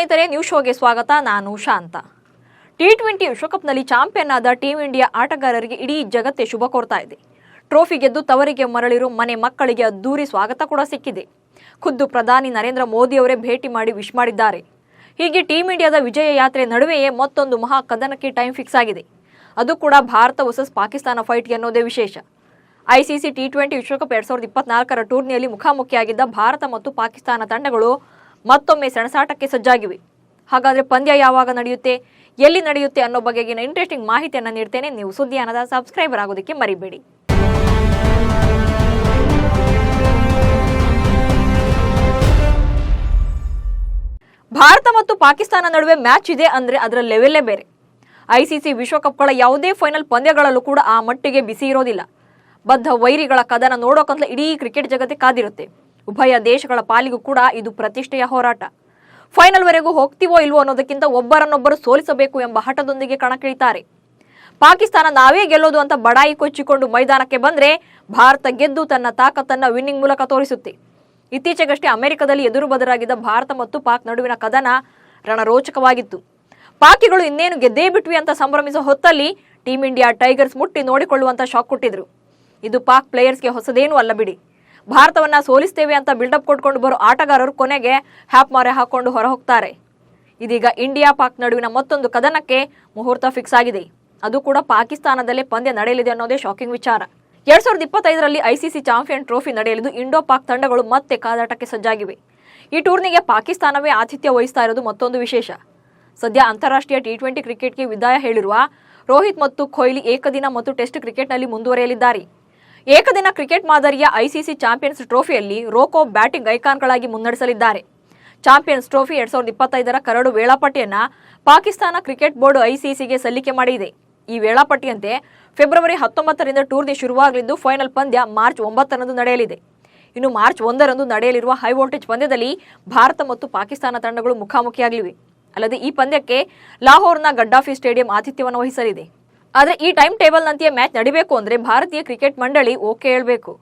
ಸ್ನೇಹಿತರೆ, ನ್ಯೂಸ್ ಶೋಗೆ ಸ್ವಾಗತ. ನಾನು ಶಾಂತ. ಟಿ20 ವಿಶ್ವಕಪ್ನಲ್ಲಿ ಚಾಂಪಿಯನ್ ಆದ ಟೀಂ ಇಂಡಿಯಾ ಆಟಗಾರರಿಗೆ ಇಡೀ ಜಗತ್ತೇ ಶುಭ ಕೋರ್ತಾ ಇದೆ. ಟ್ರೋಫಿ ಗೆದ್ದು ತವರಿಗೆ ಮರಳಿರೋ ಮನೆ ಮಕ್ಕಳಿಗೆ ಅದ್ದೂರಿ ಸ್ವಾಗತ ಕೂಡ ಸಿಕ್ಕಿದೆ. ಖುದ್ದು ಪ್ರಧಾನಿ ನರೇಂದ್ರ ಮೋದಿ ಅವರೇ ಭೇಟಿ ಮಾಡಿ ವಿಶ್ ಮಾಡಿದ್ದಾರೆ. ಹೀಗೆ ಟೀಂ ಇಂಡಿಯಾದ ವಿಜಯ ಯಾತ್ರೆ ನಡುವೆಯೇ ಮತ್ತೊಂದು ಮಹಾ ಕದನಕ್ಕೆ ಟೈಮ್ ಫಿಕ್ಸ್ ಆಗಿದೆ. ಅದು ಕೂಡ ಭಾರತ ವರ್ಸಸ್ ಪಾಕಿಸ್ತಾನ ಫೈಟ್ ಎನ್ನುವುದೇ ವಿಶೇಷ. ಐಸಿಸಿ ಟಿ20 ವಿಶ್ವಕಪ್ 2024ರ ಟೂರ್ನಿಯಲ್ಲಿ ಮುಖಾಮುಖಿಯಾಗಿದ್ದ ಭಾರತ ಮತ್ತು ಪಾಕಿಸ್ತಾನ ತಂಡಗಳು ಮತ್ತೊಮ್ಮೆ ಸೆಣಸಾಟಕ್ಕೆ ಸಜ್ಜಾಗಿವೆ. ಹಾಗಾದರೆ ಪಂದ್ಯ ಯಾವಾಗ ನಡೆಯುತ್ತೆ, ಎಲ್ಲಿ ನಡೆಯುತ್ತೆ ಅನ್ನೋ ಬಗೆಗಿನ ಇಂಟ್ರೆಸ್ಟಿಂಗ್ ಮಾಹಿತಿಯನ್ನು ನೀಡ್ತೇನೆ. ನೀವು ಸುದ್ದಿಯಾನದ ಸಬ್ಸ್ಕ್ರೈಬರ್ ಆಗೋದಕ್ಕೆ ಮರಿಬೇಡಿ. ಭಾರತ ಮತ್ತು ಪಾಕಿಸ್ತಾನ ನಡುವೆ ಮ್ಯಾಚ್ ಇದೆ ಅಂದ್ರೆ ಅದರ ಲೆವೆಲ್ಲೇ ಬೇರೆ. ಐಸಿಸಿ ವಿಶ್ವಕಪ್ಗಳ ಯಾವುದೇ ಫೈನಲ್ ಪಂದ್ಯಗಳಲ್ಲೂ ಕೂಡ ಆ ಮಟ್ಟಿಗೆ ಬಿಸಿ ಇರೋದಿಲ್ಲ. ಬದ್ಧ ವೈರಿಗಳ ಕದನ ನೋಡೋಕಂತಲೇ ಇಡೀ ಕ್ರಿಕೆಟ್ ಜಗತ್ತೇ ಕಾದಿರುತ್ತೆ. ಉಭಯ ದೇಶಗಳ ಪಾಲಿಗೂ ಕೂಡ ಇದು ಪ್ರತಿಷ್ಠೆಯ ಹೋರಾಟ. ಫೈನಲ್ ವರೆಗೂ ಹೋಗ್ತೀವೋ ಇಲ್ವೋ ಅನ್ನೋದಕ್ಕಿಂತ ಒಬ್ಬರನ್ನೊಬ್ಬರು ಸೋಲಿಸಬೇಕು ಎಂಬ ಹಠದೊಂದಿಗೆ ಕಣಕ್ಕಿಳಿತಾರೆ. ಪಾಕಿಸ್ತಾನ ನಾವೇ ಗೆಲ್ಲೋದು ಅಂತ ಬಡಾಯಿ ಕೊಚ್ಚಿಕೊಂಡು ಮೈದಾನಕ್ಕೆ ಬಂದ್ರೆ ಭಾರತ ಗೆದ್ದು ತನ್ನ ತಾಕತ್ತನ್ನ ವಿನ್ನಿಂಗ್ ಮೂಲಕ ತೋರಿಸುತ್ತೆ. ಇತ್ತೀಚೆಗಷ್ಟೇ ಅಮೆರಿಕದಲ್ಲಿ ಎದುರು ಬದಲಾಗಿದ್ದ ಭಾರತ ಮತ್ತು ಪಾಕ್ ನಡುವಿನ ಕದನ ರಣರೋಚಕವಾಗಿತ್ತು. ಪಾಕಿಗಳು ಇನ್ನೇನು ಗೆದ್ದೇ ಬಿಟ್ವಿ ಅಂತ ಸಂಭ್ರಮಿಸೋ ಹೊತ್ತಲ್ಲಿ ಟೀಂ ಇಂಡಿಯಾ ಟೈಗರ್ಸ್ ಮುಟ್ಟಿ ನೋಡಿಕೊಳ್ಳುವಂತ ಶಾಕ್ ಕೊಟ್ಟಿದ್ರು. ಇದು ಪಾಕ್ ಪ್ಲೇಯರ್ಸ್ಗೆ ಹೊಸದೇನೂ ಅಲ್ಲ ಬಿಡಿ. ಭಾರತವನ್ನ ಸೋಲಿಸ್ತೇವೆ ಅಂತ ಬಿಲ್ಡಪ್ ಕೊಟ್ಕೊಂಡು ಬರೋ ಆಟಗಾರರು ಕೊನೆಗೆ ಹ್ಯಾಪ್ ಮಾರೆ ಹಾಕೊಂಡು ಹೊರ ಹೋಗ್ತಾರೆ. ಇದೀಗ ಇಂಡಿಯಾ ಪಾಕ್ ನಡುವಿನ ಮತ್ತೊಂದು ಕದನಕ್ಕೆ ಮುಹೂರ್ತ ಫಿಕ್ಸ್ ಆಗಿದೆ. ಅದು ಕೂಡ ಪಾಕಿಸ್ತಾನದಲ್ಲೇ ಪಂದ್ಯ ನಡೆಯಲಿದೆ ಅನ್ನೋದೇ ಶಾಕಿಂಗ್ ವಿಚಾರ. 2025ರಲ್ಲಿ ಐಸಿಸಿ ಚಾಂಪಿಯನ್ ಟ್ರೋಫಿ ನಡೆಯಲಿದ್ದು ಇಂಡೋ ಪಾಕ್ ತಂಡಗಳು ಮತ್ತೆ ಕಾದಾಟಕ್ಕೆ ಸಜ್ಜಾಗಿವೆ. ಈ ಟೂರ್ನಿಗೆ ಪಾಕಿಸ್ತಾನವೇ ಆತಿಥ್ಯ ವಹಿಸ್ತಾ ಇರೋದು ಮತ್ತೊಂದು ವಿಶೇಷ. ಸದ್ಯ ಅಂತಾರಾಷ್ಟ್ರೀಯ ಟಿ20 ಕ್ರಿಕೆಟ್ಗೆ ವಿದಾಯ ಹೇಳಿರುವ ರೋಹಿತ್ ಮತ್ತು ಕೊಹ್ಲಿ ಏಕದಿನ ಮತ್ತು ಟೆಸ್ಟ್ ಕ್ರಿಕೆಟ್ನಲ್ಲಿ ಮುಂದುವರಿಯಲಿದ್ದಾರೆ. ಏಕದಿನ ಕ್ರಿಕೆಟ್ ಮಾದರಿಯ ಐಸಿಸಿ ಚಾಂಪಿಯನ್ಸ್ ಟ್ರೋಫಿಯಲ್ಲಿ ರೋಕೋ ಬ್ಯಾಟಿಂಗ್ ಐಕಾನ್ಗಳಾಗಿ ಮುನ್ನಡೆಸಲಿದ್ದಾರೆ. ಚಾಂಪಿಯನ್ಸ್ ಟ್ರೋಫಿ 2025ರ ಕರಡು ವೇಳಾಪಟ್ಟಿಯನ್ನ ಪಾಕಿಸ್ತಾನ ಕ್ರಿಕೆಟ್ ಬೋರ್ಡ್ ಐಸಿಸಿಗೆ ಸಲ್ಲಿಕೆ ಮಾಡಿದೆ. ಈ ವೇಳಾಪಟ್ಟಿಯಂತೆ ಫೆಬ್ರವರಿ 19ರಿಂದ ಟೂರ್ನಿ ಶುರುವಾಗಲಿದ್ದು ಫೈನಲ್ ಪಂದ್ಯ ಮಾರ್ಚ್ 9ರಂದು ನಡೆಯಲಿದೆ. ಇನ್ನು ಮಾರ್ಚ್ 1ರಂದು ನಡೆಯಲಿರುವ ಹೈ ವೋಲ್ಟೇಜ್ ಪಂದ್ಯದಲ್ಲಿ ಭಾರತ ಮತ್ತು ಪಾಕಿಸ್ತಾನ ತಂಡಗಳು ಮುಖಾಮುಖಿಯಾಗಲಿವೆ. ಅಲ್ಲದೆ ಈ ಪಂದ್ಯಕ್ಕೆ ಲಾಹೋರ್ನ ಗಡ್ಡಾಫಿ ಸ್ಟೇಡಿಯಂ ಆತಿಥ್ಯವನ್ನು ವಹಿಸಲಿದೆ. ಆದರೆ ಈ ಟೈಮ್ ಟೇಬಲ್ನಂತೆಯೇ ಮ್ಯಾಚ್ ನಡೀಬೇಕು ಅಂದರೆ ಭಾರತೀಯ ಕ್ರಿಕೆಟ್ ಮಂಡಳಿ ಓಕೆ ಹೇಳಬೇಕು.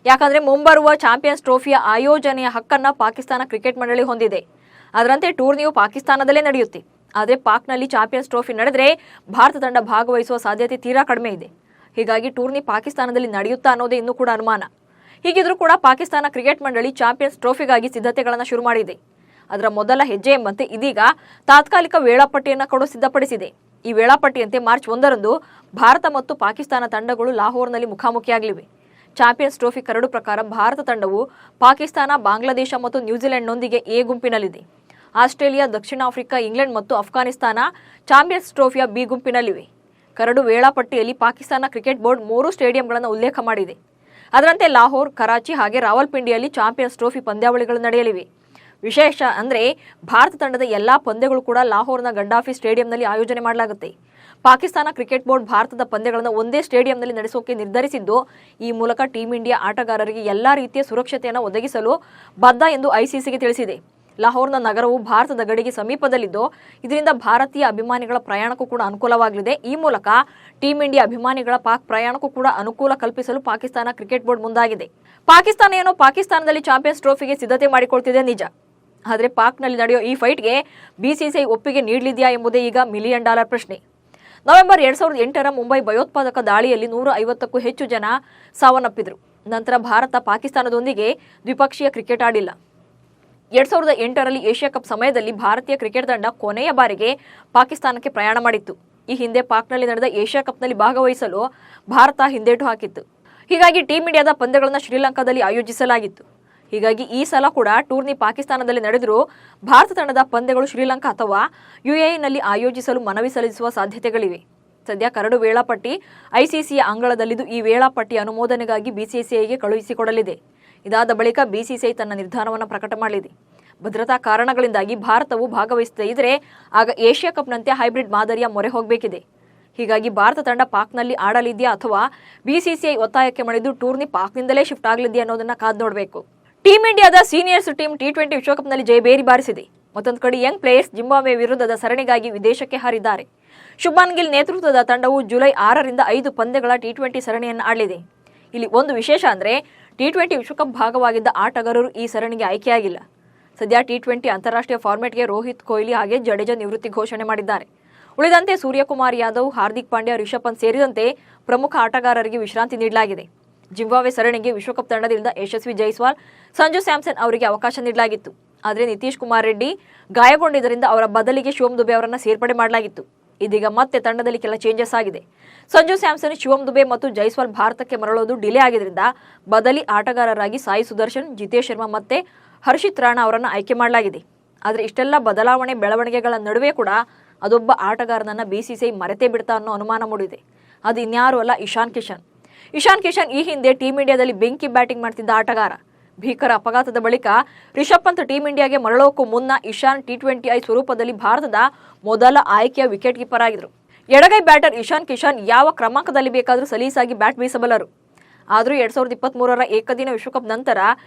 ಯಾಕಂದರೆ ಮುಂಬರುವ ಚಾಂಪಿಯನ್ಸ್ ಟ್ರೋಫಿಯ ಆಯೋಜನೆಯ ಹಕ್ಕನ್ನು ಪಾಕಿಸ್ತಾನ ಕ್ರಿಕೆಟ್ ಮಂಡಳಿ ಹೊಂದಿದೆ. ಅದರಂತೆ ಟೂರ್ನಿಯು ಪಾಕಿಸ್ತಾನದಲ್ಲೇ ನಡೆಯುತ್ತೆ. ಆದರೆ ಪಾಕ್ನಲ್ಲಿ ಚಾಂಪಿಯನ್ಸ್ ಟ್ರೋಫಿ ನಡೆದರೆ ಭಾರತ ತಂಡ ಭಾಗವಹಿಸುವ ಸಾಧ್ಯತೆ ತೀರಾ ಕಡಿಮೆ ಇದೆ. ಹೀಗಾಗಿ ಟೂರ್ನಿ ಪಾಕಿಸ್ತಾನದಲ್ಲಿ ನಡೆಯುತ್ತಾ ಅನ್ನೋದೇ ಇನ್ನೂ ಕೂಡ ಅನುಮಾನ. ಹೀಗಿದ್ರೂ ಕೂಡ ಪಾಕಿಸ್ತಾನ ಕ್ರಿಕೆಟ್ ಮಂಡಳಿ ಚಾಂಪಿಯನ್ಸ್ ಟ್ರೋಫಿಗಾಗಿ ಸಿದ್ಧತೆಗಳನ್ನು ಶುರು ಮಾಡಿದೆ. ಅದರ ಮೊದಲ ಹೆಜ್ಜೆ ಎಂಬಂತೆ ಇದೀಗ ತಾತ್ಕಾಲಿಕ ವೇಳಾಪಟ್ಟಿಯನ್ನು ಕೂಡ ಸಿದ್ಧಪಡಿಸಿದೆ. ಈ ವೇಳಾಪಟ್ಟಿಯಂತೆ ಮಾರ್ಚ್ 1ರಂದು ಭಾರತ ಮತ್ತು ಪಾಕಿಸ್ತಾನ ತಂಡಗಳು ಲಾಹೋರ್ನಲ್ಲಿ ಮುಖಾಮುಖಿಯಾಗಲಿವೆ. ಚಾಂಪಿಯನ್ಸ್ ಟ್ರೋಫಿ ಕರಡು ಪ್ರಕಾರ ಭಾರತ ತಂಡವು ಪಾಕಿಸ್ತಾನ, ಬಾಂಗ್ಲಾದೇಶ ಮತ್ತು ನ್ಯೂಜಿಲೆಂಡ್ನೊಂದಿಗೆ A ಗುಂಪಿನಲ್ಲಿದೆ. Australia, Dakshina Africa, England ಮತ್ತು ಅಫ್ಘಾನಿಸ್ತಾನ ಚಾಂಪಿಯನ್ಸ್ ಟ್ರೋಫಿಯ ಬಿ ಗುಂಪಿನಲ್ಲಿವೆ. ಕರಡು ವೇಳಾಪಟ್ಟಿಯಲ್ಲಿ ಪಾಕಿಸ್ತಾನ ಕ್ರಿಕೆಟ್ ಬೋರ್ಡ್ 3 ಸ್ಟೇಡಿಯಂಗಳನ್ನು ಉಲ್ಲೇಖ ಮಾಡಿದೆ. ಅದರಂತೆ ಲಾಹೋರ್, ಕರಾಚಿ ಹಾಗೆ ರಾವಲ್ಪಿಂಡಿಯಲ್ಲಿ ಚಾಂಪಿಯನ್ಸ್ ಟ್ರೋಫಿ ಪಂದ್ಯಾವಳಿಗಳು ನಡೆಯಲಿವೆ. ವಿಶೇಷ ಅಂದರೆ ಭಾರತ ತಂಡದ ಎಲ್ಲಾ ಪಂದ್ಯಗಳು ಕೂಡ ಲಾಹೋರ್ನ ಗಡ್ಡಾಫಿ ಸ್ಟೇಡಿಯಂನಲ್ಲಿ ಆಯೋಜನೆ ಮಾಡಲಾಗುತ್ತೆ. ಪಾಕಿಸ್ತಾನ ಕ್ರಿಕೆಟ್ ಬೋರ್ಡ್ ಭಾರತದ ಪಂದ್ಯಗಳನ್ನು ಒಂದೇ ಸ್ಟೇಡಿಯಂನಲ್ಲಿ ನಡೆಸೋಕೆ ನಿರ್ಧರಿಸಿದ್ದು, ಈ ಮೂಲಕ ಟೀಂ ಇಂಡಿಯಾ ಆಟಗಾರರಿಗೆ ಎಲ್ಲಾ ರೀತಿಯ ಸುರಕ್ಷತೆಯನ್ನು ಒದಗಿಸಲು ಬದ್ಧ ಎಂದು ಐಸಿಸಿಗೆ ತಿಳಿಸಿದೆ. ಲಾಹೋರ್ನ ನಗರವು ಭಾರತದ ಗಡಿಗೆ ಸಮೀಪದಲ್ಲಿದ್ದು, ಇದರಿಂದ ಭಾರತೀಯ ಅಭಿಮಾನಿಗಳ ಪ್ರಯಾಣಕ್ಕೂ ಕೂಡ ಅನುಕೂಲವಾಗಲಿದೆ. ಈ ಮೂಲಕ ಟೀಂ ಇಂಡಿಯಾ ಅಭಿಮಾನಿಗಳ ಪಾಕ್ ಪ್ರಯಾಣಕ್ಕೂ ಕೂಡ ಅನುಕೂಲ ಕಲ್ಪಿಸಲು ಪಾಕಿಸ್ತಾನ ಕ್ರಿಕೆಟ್ ಬೋರ್ಡ್ ಮುಂದಾಗಿದೆ. ಪಾಕಿಸ್ತಾನದಲ್ಲಿ ಚಾಂಪಿಯನ್ಸ್ ಟ್ರೋಫಿಗೆ ಸಿದ್ಧತೆ ಮಾಡಿಕೊಳ್ತಿದೆ ನಿಜ. ಆದರೆ ಪಾಕ್ನಲ್ಲಿ ನಡೆಯೋ ಈ ಫೈಟ್ಗೆ ಬಿಸಿಸಿಐ ಒಪ್ಪಿಗೆ ನೀಡಲಿದೆಯಾ ಎಂಬುದೇ ಈಗ $1 ಮಿಲಿಯನ್ ಪ್ರಶ್ನೆ. ನವೆಂಬರ್ 2008ರ ಮುಂಬೈ ಭಯೋತ್ಪಾದಕ ದಾಳಿಯಲ್ಲಿ 150ಕ್ಕೂ ಹೆಚ್ಚು ಜನ ಸಾವನ್ನಪ್ಪಿದ್ರು. ನಂತರ ಭಾರತ ಪಾಕಿಸ್ತಾನದೊಂದಿಗೆ ದ್ವಿಪಕ್ಷೀಯ ಕ್ರಿಕೆಟ್ ಆಡಿಲ್ಲ. 2008ರಲ್ಲಿ ಏಷ್ಯಾ ಕಪ್ ಸಮಯದಲ್ಲಿ ಭಾರತೀಯ ಕ್ರಿಕೆಟ್ ತಂಡ ಕೊನೆಯ ಬಾರಿಗೆ ಪಾಕಿಸ್ತಾನಕ್ಕೆ ಪ್ರಯಾಣ ಮಾಡಿತ್ತು. ಈ ಹಿಂದೆ ಪಾಕ್ನಲ್ಲಿ ನಡೆದ ಏಷ್ಯಾ ಕಪ್ನಲ್ಲಿ ಭಾಗವಹಿಸಲು ಭಾರತ ಹಿಂದೇಟು ಹಾಕಿತ್ತು. ಹೀಗಾಗಿ ಟೀಂ ಇಂಡಿಯಾದ ಪಂದ್ಯಗಳನ್ನು ಶ್ರೀಲಂಕಾದಲ್ಲಿ ಆಯೋಜಿಸಲಾಗಿತ್ತು. ಹೀಗಾಗಿ ಈ ಸಲ ಕೂಡ ಟೂರ್ನಿ ಪಾಕಿಸ್ತಾನದಲ್ಲಿ ನಡೆದರೂ ಭಾರತ ತಂಡದ ಪಂದ್ಯಗಳು ಶ್ರೀಲಂಕಾ ಅಥವಾ ಯುಎಇನಲ್ಲಿ ಆಯೋಜಿಸಲು ಮನವಿ ಸಲ್ಲಿಸುವ ಸಾಧ್ಯತೆಗಳಿವೆ. ಸದ್ಯ ಕರಡು ವೇಳಾಪಟ್ಟಿ ಐಸಿಸಿಯ ಅಂಗಳದಲ್ಲಿದ್ದು ಈ ವೇಳಾಪಟ್ಟಿ ಅನುಮೋದನೆಗಾಗಿ ಬಿಸಿಸಿಐಗೆ ಕಳುಹಿಸಿಕೊಡಲಿದೆ. ಇದಾದ ಬಳಿಕ ಬಿಸಿಸಿಐ ತನ್ನ ನಿರ್ಧಾರವನ್ನು ಪ್ರಕಟ ಮಾಡಲಿದೆ. ಭದ್ರತಾ ಕಾರಣಗಳಿಂದಾಗಿ ಭಾರತವು ಭಾಗವಹಿಸದೇ ಇದ್ರೆ ಆಗ ಏಷ್ಯಾ ಕಪ್ನಂತೆ ಹೈಬ್ರಿಡ್ ಮಾದರಿಯ ಮೊರೆ ಹೋಗಬೇಕಿದೆ. ಹೀಗಾಗಿ ಭಾರತ ತಂಡ ಪಾಕ್ನಲ್ಲಿ ಆಡಲಿದೆಯಾ ಅಥವಾ ಬಿಸಿಸಿಐ ಒತ್ತಾಯಕ್ಕೆ ಮಣಿದು ಟೂರ್ನಿ ಪಾಕ್ನಿಂದಲೇ ಶಿಫ್ಟ್ ಆಗಲಿದೆಯಾ ಅನ್ನೋದನ್ನ ಕಾದು ನೋಡಬೇಕು. ಟೀಂ ಇಂಡಿಯಾದ ಸೀನಿಯರ್ಸ್ ಟೀಮ್ ಟಿ20 ವಿಶ್ವಕಪ್ನಲ್ಲಿ ಜಯಬೇರಿ ಬಾರಿಸಿದೆ. ಮತ್ತೊಂದು ಕಡೆ ಯಂಗ್ ಪ್ಲೇಯರ್ಸ್ ಜಿಂಬಾಬ್ವೆ ವಿರುದ್ಧದ ಸರಣಿಗಾಗಿ ವಿದೇಶಕ್ಕೆ ಹಾರಿದ್ದಾರೆ. ಶುಭ್ಮನ್ ಗಿಲ್ ನೇತೃತ್ವದ ತಂಡವು ಜುಲೈ 6ರಿಂದ 5 ಪಂದ್ಯಗಳ ಟಿ20 ಸರಣಿಯನ್ನು ಆಡಲಿದೆ. ಇಲ್ಲಿ ಒಂದು ವಿಶೇಷ ಅಂದರೆ ಟಿ20 ವಿಶ್ವಕಪ್ ಭಾಗವಾಗಿದ್ದ ಆಟಗಾರರು ಈ ಸರಣಿಗೆ ಆಯ್ಕೆಯಾಗಿಲ್ಲ. ಸದ್ಯ ಟಿ20 ಅಂತಾರಾಷ್ಟ್ರೀಯ ಫಾರ್ಮೆಟ್ಗೆ ರೋಹಿತ್ ಕೊಹ್ಲಿ ಹಾಗೆ ಜಡೇಜಾ ನಿವೃತ್ತಿ ಘೋಷಣೆ ಮಾಡಿದ್ದಾರೆ. ಉಳಿದಂತೆ ಸೂರ್ಯಕುಮಾರ್ ಯಾದವ್, ಹಾರ್ದಿಕ್ ಪಾಂಡ್ಯ, ರಿಷಬ್ ಪಂತ್ ಸೇರಿದಂತೆ ಪ್ರಮುಖ ಆಟಗಾರರಿಗೆ ವಿಶ್ರಾಂತಿ ನೀಡಲಾಗಿದೆ. ಜಿಂಬಾಬ್ವೆ ಸರಣಿಗೆ ವಿಶ್ವಕಪ್ ತಂಡದಿಂದ ಯಶಸ್ವಿ ಜೈಸ್ವಾಲ್, ಸಂಜು ಸ್ಯಾಮ್ಸನ್ ಅವರಿಗೆ ಅವಕಾಶ ನೀಡಲಾಗಿತ್ತು. ಆದರೆ ನಿತೀಶ್ ಕುಮಾರ್ ರೆಡ್ಡಿ ಗಾಯಗೊಂಡಿದ್ದರಿಂದ ಅವರ ಬದಲಿಗೆ ಶಿವಮ್ ದುಬೆ ಅವರನ್ನು ಸೇರ್ಪಡೆ ಮಾಡಲಾಗಿತ್ತು. ಇದೀಗ ಮತ್ತೆ ತಂಡದಲ್ಲಿ ಕೆಲ ಚೇಂಜಸ್ ಆಗಿದೆ. ಸಂಜು ಸ್ಯಾಮ್ಸನ್, ಶಿವಮ್ ದುಬೆ ಮತ್ತು ಜೈಸ್ವಾಲ್ ಭಾರತಕ್ಕೆ ಮರಳೋದು ಡಿಲೇ ಆಗಿದ್ದರಿಂದ ಬದಲಿ ಆಟಗಾರರಾಗಿ ಸಾಯಿ ಸುದರ್ಶನ್, ಜಿತೇಶ್ ಶರ್ಮಾ ಮತ್ತೆ ಹರ್ಷಿತ್ ರಾಣಾ ಅವರನ್ನು ಆಯ್ಕೆ ಮಾಡಲಾಗಿದೆ. ಆದರೆ ಇಷ್ಟೆಲ್ಲ ಬೆಳವಣಿಗೆಗಳ ನಡುವೆ ಕೂಡ ಅದೊಬ್ಬ ಆಟಗಾರನನ್ನ ಬಿಸಿಸಿಐ ಮರೆತೇ ಬಿಡ್ತಾ ಅನ್ನೋ ಅನುಮಾನ ಮೂಡಿದೆ. ಅದು ಇನ್ಯಾರು ಅಲ್ಲ, ಇಶಾನ್ ಕಿಶನ್ ಈ ಹಿಂದೆ ಟೀಂ ಇಂಡಿಯಾದಲ್ಲಿ ಬೆಂಕಿ ಬ್ಯಾಟಿಂಗ್ ಮಾಡ್ತಿದ್ದ ಆಟಗಾರ. ಭೀಕರ ಅಪಘಾತದ ಬಳಿಕ ರಿಷಬ್ ಪಂತ್ ಟೀಂ ಇಂಡಿಯಾಗೆ ಮರಳೋಕ್ಕೂ ಮುನ್ನ ಇಶಾನ್ ಟಿ20 ಸ್ವರೂಪದಲ್ಲಿ ಭಾರತದ ಮೊದಲ ಆಯ್ಕೆಯ ವಿಕೆಟ್ ಕೀಪರ್ ಆಗಿದ್ರು. ಎಡಗೈ ಬ್ಯಾಟರ್ ಇಶಾನ್ ಕಿಶನ್ ಯಾವ ಕ್ರಮಾಂಕದಲ್ಲಿ ಬೇಕಾದರೂ ಸಲೀಸಾಗಿ ಬ್ಯಾಟ್ ಬೀಸಬಲ್ಲರು. ಆದರೂ 2023ರ ಏಕದಿನ ವಿಶ್ವಕಪ್ ನಂತರ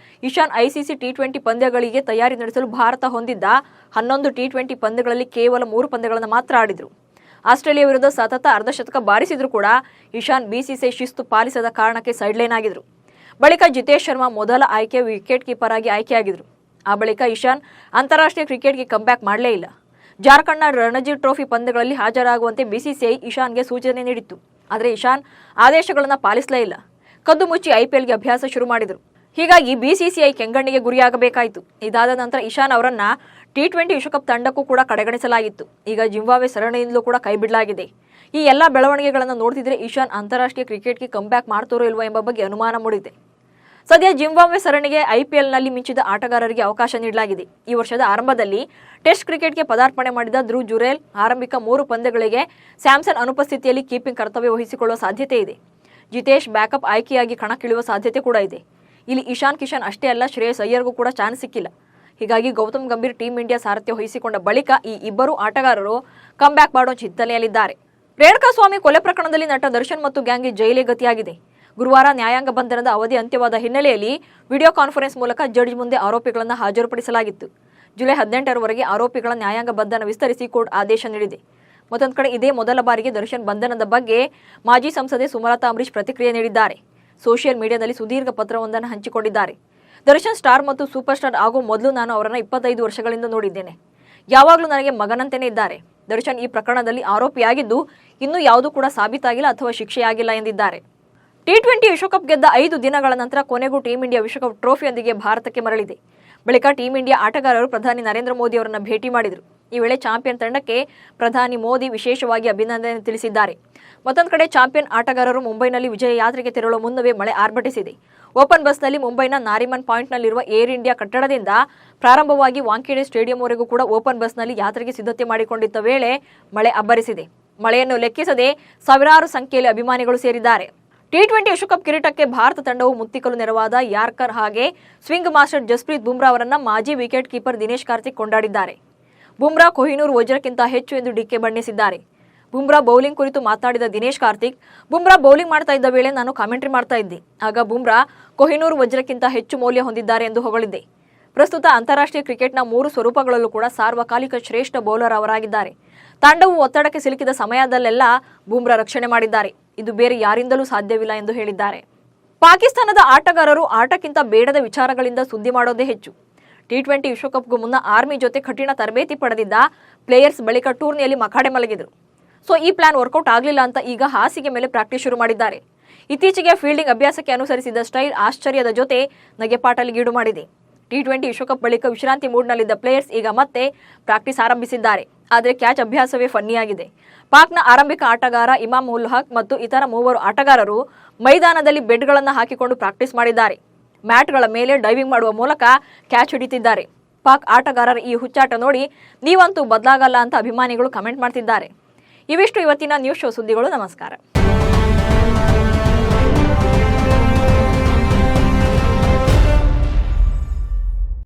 ಇಶಾನ್ ಐಸಿಸಿ ಟಿ20 ಪಂದ್ಯಗಳಿಗೆ ತಯಾರಿ ನಡೆಸಲು ಭಾರತ ಹೊಂದಿದ್ದ 11 ಟಿ20 ಪಂದ್ಯಗಳಲ್ಲಿ ಕೇವಲ 3 ಪಂದ್ಯಗಳನ್ನು ಮಾತ್ರ ಆಡಿದ್ರು. ಆಸ್ಟ್ರೇಲಿಯಾ ವಿರುದ್ಧ ಸತತ ಅರ್ಧಶತಕ ಬಾರಿಸಿದ್ರು ಕೂಡ ಇಶಾನ್ ಬಿಸಿಸಿಐ ಶಿಸ್ತು ಪಾಲಿಸದ ಕಾರಣಕ್ಕೆ ಸೈಡ್ಲೈನ್ ಆಗಿದ್ರು. ಬಳಿಕ ಜಿತೇಶ್ ಶರ್ಮಾ ಮೊದಲ ಆಯ್ಕೆಯ ವಿಕೆಟ್ ಕೀಪರ್ ಆಗಿ ಆಯ್ಕೆಯಾಗಿದ್ರು. ಆ ಬಳಿಕ ಇಶಾನ್ ಅಂತಾರಾಷ್ಟ್ರೀಯ ಕ್ರಿಕೆಟ್ಗೆ ಕಂಬ್ಯಾಕ್ ಮಾಡಲೇ ಇಲ್ಲ. ಜಾರ್ಖಂಡ್ನ ರಣಜಿ ಟ್ರೋಫಿ ಪಂದ್ಯಗಳಲ್ಲಿ ಹಾಜರಾಗುವಂತೆ ಬಿಸಿಸಿಐ ಇಶಾನ್ಗೆ ಸೂಚನೆ ನೀಡಿತ್ತು. ಆದರೆ ಇಶಾನ್ ಆದೇಶಗಳನ್ನು ಪಾಲಿಸಲೇ ಇಲ್ಲ. ಕದ್ದು ಮುಚ್ಚಿ ಐಪಿಎಲ್ಗೆ ಅಭ್ಯಾಸ ಶುರು ಮಾಡಿದರು. ಹೀಗಾಗಿ ಬಿಸಿಸಿಐ ಕೆಂಗಣ್ಣಿಗೆ ಗುರಿಯಾಗಬೇಕಾಯಿತು. ಇದಾದ ನಂತರ ಇಶಾನ್ ಅವರನ್ನ ಟಿ20 ವಿಶ್ವಕಪ್ ತಂಡಕ್ಕೂ ಕೂಡ ಕಡೆಗಣಿಸಲಾಗಿತ್ತು. ಈಗ ಜಿಂಬಾಬ್ವೆ ಸರಣಿಯಿಂದಲೂ ಕೂಡ ಕೈಬಿಡಲಾಗಿದೆ. ಈ ಎಲ್ಲ ಬೆಳವಣಿಗೆಗಳನ್ನು ನೋಡ್ತಿದ್ರೆ ಇಶಾನ್ ಅಂತಾರಾಷ್ಟ್ರೀಯ ಕ್ರಿಕೆಟ್ಗೆ ಕಂಬ್ಯಾಕ್ ಮಾಡ್ತಾರೋ ಇಲ್ವೋ ಎಂಬ ಬಗ್ಗೆ ಅನುಮಾನ ಮೂಡಿದೆ. ಸದ್ಯ ಜಿಂಬಾಬ್ವೆ ಸರಣಿಗೆ ಐಪಿಎಲ್ನಲ್ಲಿ ಮಿಂಚಿದ ಆಟಗಾರರಿಗೆ ಅವಕಾಶ ನೀಡಲಾಗಿದೆ. ಈ ವರ್ಷದ ಆರಂಭದಲ್ಲಿ ಟೆಸ್ಟ್ ಕ್ರಿಕೆಟ್ಗೆ ಪದಾರ್ಪಣೆ ಮಾಡಿದ ಧ್ರುವ್ ಜುರೇಲ್ ಆರಂಭಿಕ 3 ಪಂದ್ಯಗಳಿಗೆ ಸ್ಯಾಮ್ಸನ್ ಅನುಪಸ್ಥಿತಿಯಲ್ಲಿ ಕೀಪಿಂಗ್ ಕರ್ತವ್ಯ ವಹಿಸಿಕೊಳ್ಳುವ ಸಾಧ್ಯತೆ ಇದೆ. ಜಿತೇಶ್ ಬ್ಯಾಕಪ್ ಆಯ್ಕೆಯಾಗಿ ಕಣಕ್ಕಿಳಿಯುವ ಸಾಧ್ಯತೆ ಕೂಡ ಇದೆ. ಇಲ್ಲಿ ಇಶಾನ್ ಕಿಶನ್ ಅಷ್ಟೇ ಅಲ್ಲ, ಶ್ರೇಯಸ್ ಅಯ್ಯರ್ಗೂ ಕೂಡ ಚಾನ್ಸ್ ಸಿಕ್ಕಿಲ್ಲ. ಹೀಗಾಗಿ ಗೌತಮ್ ಗಂಭೀರ್ ಟೀಂ ಇಂಡಿಯಾ ಸಾರಥ್ಯ ವಹಿಸಿಕೊಂಡ ಬಳಿಕ ಈ ಇಬ್ಬರು ಆಟಗಾರರು ಕಂಬ್ಯಾಕ್ ಮಾಡುವ ಚಿಂತನೆಯಲ್ಲಿದ್ದಾರೆ. ರೇಣುಕಾಸ್ವಾಮಿ ಕೊಲೆ ಪ್ರಕರಣದಲ್ಲಿ ನಟ ದರ್ಶನ್ ಮತ್ತು ಗ್ಯಾಂಗ್ಗೆ ಜೈಲೇ ಗತಿಯಾಗಿದೆ. ಗುರುವಾರ ನ್ಯಾಯಾಂಗ ಬಂಧನದ ಅವಧಿ ಅಂತ್ಯವಾದ ಹಿನ್ನೆಲೆಯಲ್ಲಿ ವಿಡಿಯೋ ಕಾನ್ಫರೆನ್ಸ್ ಮೂಲಕ ಜಡ್ಜ್ ಮುಂದೆ ಆರೋಪಿಗಳನ್ನು ಹಾಜರುಪಡಿಸಲಾಗಿತ್ತು. ಜುಲೈ 18ರವರೆಗೆ ಆರೋಪಿಗಳ ನ್ಯಾಯಾಂಗ ಬಂಧನ ವಿಸ್ತರಿಸಿ ಕೋರ್ಟ್ ಆದೇಶ ನೀಡಿದೆ. ಮತ್ತೊಂದು ಕಡೆ ಇದೇ ಮೊದಲ ಬಾರಿಗೆ ದರ್ಶನ್ ಬಂಧನದ ಬಗ್ಗೆ ಮಾಜಿ ಸಂಸದೆ ಸುಮಲತಾ ಅಂಬರೀಶ್ ಪ್ರತಿಕ್ರಿಯೆ ನೀಡಿದ್ದಾರೆ. ಸೋಷಿಯಲ್ ಮೀಡಿಯಾದಲ್ಲಿ ಸುದೀರ್ಘ ಪತ್ರವೊಂದನ್ನು ಹಂಚಿಕೊಂಡಿದ್ದಾರೆ. ದರ್ಶನ್ ಸ್ಟಾರ್ ಮತ್ತು ಸೂಪರ್ ಸ್ಟಾರ್ ಆಗೋ ಮೊದಲು ನಾನು ಅವರನ್ನು 25 ವರ್ಷಗಳಿಂದ ನೋಡಿದ್ದೇನೆ. ಯಾವಾಗಲೂ ನನಗೆ ಮಗನಂತೆಯೇ ಇದ್ದಾರೆ. ದರ್ಶನ್ ಈ ಪ್ರಕರಣದಲ್ಲಿ ಆರೋಪಿಯಾಗಿದ್ದು ಇನ್ನೂ ಯಾವುದೂ ಕೂಡ ಸಾಬೀತಾಗಿಲ್ಲ ಅಥವಾ ಶಿಕ್ಷೆಯಾಗಿಲ್ಲ ಎಂದಿದ್ದಾರೆ. ಟಿ20 ವಿಶ್ವಕಪ್ ಗೆದ್ದ 5 ದಿನಗಳ ನಂತರ ಕೊನೆಗೂ ಟೀಂ ಇಂಡಿಯಾ ವಿಶ್ವಕಪ್ ಟ್ರೋಫಿಯೊಂದಿಗೆ ಭಾರತಕ್ಕೆ ಮರಳಿದೆ. ಬಳಿಕ ಟೀಂ ಇಂಡಿಯಾ ಆಟಗಾರರು ಪ್ರಧಾನಿ ನರೇಂದ್ರ ಮೋದಿ ಅವರನ್ನು ಭೇಟಿ ಮಾಡಿದರು. ಈ ವೇಳೆ ಚಾಂಪಿಯನ್ ತಂಡಕ್ಕೆ ಪ್ರಧಾನಿ ಮೋದಿ ವಿಶೇಷವಾಗಿ ಅಭಿನಂದನೆ ತಿಳಿಸಿದ್ದಾರೆ. ಮತ್ತೊಂದು ಕಡೆ ಚಾಂಪಿಯನ್ ಆಟಗಾರರು ಮುಂಬೈನಲ್ಲಿ ವಿಜಯ ಯಾತ್ರೆಗೆ ತೆರಳುವ ಮುನ್ನವೇ ಮಳೆ ಆರ್ಭಟಿಸಿದೆ. ಓಪನ್ ಬಸ್ನಲ್ಲಿ ಮುಂಬೈನ ನಾರಿಮನ್ ಪಾಯಿಂಟ್ನಲ್ಲಿರುವ ಏರ್ ಇಂಡಿಯಾ ಕಟ್ಟಡದಿಂದ ಪ್ರಾರಂಭವಾಗಿ ವಾಂಖೇಡೆ ಸ್ಟೇಡಿಯಂವರೆಗೂ ಕೂಡ ಓಪನ್ ಬಸ್ನಲ್ಲಿ ಯಾತ್ರೆಗೆ ಸಿದ್ಧತೆ ಮಾಡಿಕೊಂಡಿದ್ದ ವೇಳೆ ಮಳೆ ಅಬ್ಬರಿಸಿದೆ. ಮಳೆಯನ್ನು ಲೆಕ್ಕಿಸದೆ ಸಾವಿರಾರು ಸಂಖ್ಯೆಯಲ್ಲಿ ಅಭಿಮಾನಿಗಳು ಸೇರಿದ್ದಾರೆ. ಟಿ20 ವಿಶ್ವಕಪ್ ಕಿರೀಟಕ್ಕೆ ಭಾರತ ತಂಡವು ಮುತ್ತಿಕಲು ನೆರವಾದ ಯಾರ್ಕರ್ ಹಾಗೆ ಸ್ವಿಂಗ್ ಮಾಸ್ಟರ್ ಜಸ್ಪ್ರೀತ್ ಬುಮ್ರಾ ಅವರನ್ನ ಮಾಜಿ ವಿಕೆಟ್ ಕೀಪರ್ ದಿನೇಶ್ ಕಾರ್ತಿಕ್ ಕೊಂಡಾಡಿದ್ದಾರೆ. ಬುಮ್ರಾ ಕೊಹಿನೂರ್ ವಜ್ರಕ್ಕಿಂತ ಹೆಚ್ಚು ಎಂದು ಡಿಕೆ ಬಣ್ಣಿಸಿದ್ದಾರೆ. ಬುಮ್ರಾ ಬೌಲಿಂಗ್ ಕುರಿತು ಮಾತಾಡಿದ ದಿನೇಶ್ ಕಾರ್ತಿಕ್, ಬುಮ್ರಾ ಬೌಲಿಂಗ್ ಮಾಡ್ತಾ ಇದ್ದ ವೇಳೆ ನಾನು ಕಾಮೆಂಟ್ರಿ ಮಾಡ್ತಾ ಇದ್ದೆ. ಆಗ ಬುಮ್ರಾ ಕೊಹಿನೂರ್ ವಜ್ರಕ್ಕಿಂತ ಹೆಚ್ಚು ಮೌಲ್ಯ ಹೊಂದಿದ್ದಾರೆ ಎಂದು ಹೊಗಳಿದ್ದೆ. ಪ್ರಸ್ತುತ ಅಂತಾರಾಷ್ಟ್ರೀಯ ಕ್ರಿಕೆಟ್ನ 3 ಸ್ವರೂಪಗಳಲ್ಲೂ ಕೂಡ ಸಾರ್ವಕಾಲಿಕ ಶ್ರೇಷ್ಠ ಬೌಲರ್ ಅವರಾಗಿದ್ದಾರೆ. ತಂಡವು ಒತ್ತಡಕ್ಕೆ ಸಿಲುಕಿದ ಸಮಯದಲ್ಲೆಲ್ಲ ಬುಮ್ರಾ ರಕ್ಷಣೆ ಮಾಡಿದ್ದಾರೆ. ಇದು ಬೇರೆ ಯಾರಿಂದಲೂ ಸಾಧ್ಯವಿಲ್ಲ ಎಂದು ಹೇಳಿದ್ದಾರೆ. ಪಾಕಿಸ್ತಾನದ ಆಟಗಾರರು ಆಟಕ್ಕಿಂತ ಬೇಡದ ವಿಚಾರಗಳಿಂದ ಸುದ್ದಿ ಮಾಡೋದೇ ಹೆಚ್ಚು. ಟಿ20 ವಿಶ್ವಕಪ್ಗೂ ಮುನ್ನ ಆರ್ಮಿ ಜೊತೆ ಕಠಿಣ ತರಬೇತಿ ಪಡೆದಿದ್ದ ಪ್ಲೇಯರ್ಸ್ ಬಳಿಕ ಟೂರ್ನಿಯಲ್ಲಿ ಮಖಾಡೆ ಮಲಗಿದ್ರು. ಸೊ ಈ ಪ್ಲಾನ್ ವರ್ಕೌಟ್ ಆಗಲಿಲ್ಲ ಅಂತ ಈಗ ಹಾಸಿಗೆ ಮೇಲೆ ಪ್ರಾಕ್ಟೀಸ್ ಶುರು ಮಾಡಿದ್ದಾರೆ. ಇತ್ತೀಚೆಗೆ ಫೀಲ್ಡಿಂಗ್ ಅಭ್ಯಾಸಕ್ಕೆ ಅನುಸರಿಸಿದ ಸ್ಟೈಲ್ ಆಶ್ಚರ್ಯದ ಜೊತೆ ನಗೆಪಾಟಲಿಗೀಡು ಮಾಡಿದೆ. ಟಿ20 ವಿಶ್ವಕಪ್ ಬಳಿಕ ವಿಶ್ರಾಂತಿ ಮೂಡ್ನಲ್ಲಿದ್ದ ಪ್ಲೇಯರ್ಸ್ ಈಗ ಮತ್ತೆ ಪ್ರಾಕ್ಟೀಸ್ ಆರಂಭಿಸಿದ್ದಾರೆ. ಆದರೆ ಕ್ಯಾಚ್ ಅಭ್ಯಾಸವೇ ಫನ್ನಿಯಾಗಿದೆ. ಪಾಕ್ನ ಆರಂಭಿಕ ಆಟಗಾರ ಇಮಾಮ್ ಉಲ್ ಹಕ್ ಮತ್ತು ಇತರ 3 ಆಟಗಾರರು ಮೈದಾನದಲ್ಲಿ ಬೆಡ್ಗಳನ್ನು ಹಾಕಿಕೊಂಡು ಪ್ರಾಕ್ಟೀಸ್ ಮಾಡಿದ್ದಾರೆ. ಮ್ಯಾಟ್ಗಳ ಮೇಲೆ ಡೈವಿಂಗ್ ಮಾಡುವ ಮೂಲಕ ಕ್ಯಾಚ್ ಹಿಡಿತಿದ್ದಾರೆ. ಪಾಕ್ ಆಟಗಾರರ ಈ ಹುಚ್ಚಾಟ ನೋಡಿ ನೀವಂತೂ ಬದಲಾಗಲ್ಲ ಅಂತ ಅಭಿಮಾನಿಗಳು ಕಮೆಂಟ್ ಮಾಡ್ತಿದ್ದಾರೆ. ಇವಿಷ್ಟು ಇವತ್ತಿನ ನ್ಯೂಸ್ ಶೋ ಸುದ್ದಿಗಳು. ನಮಸ್ಕಾರ.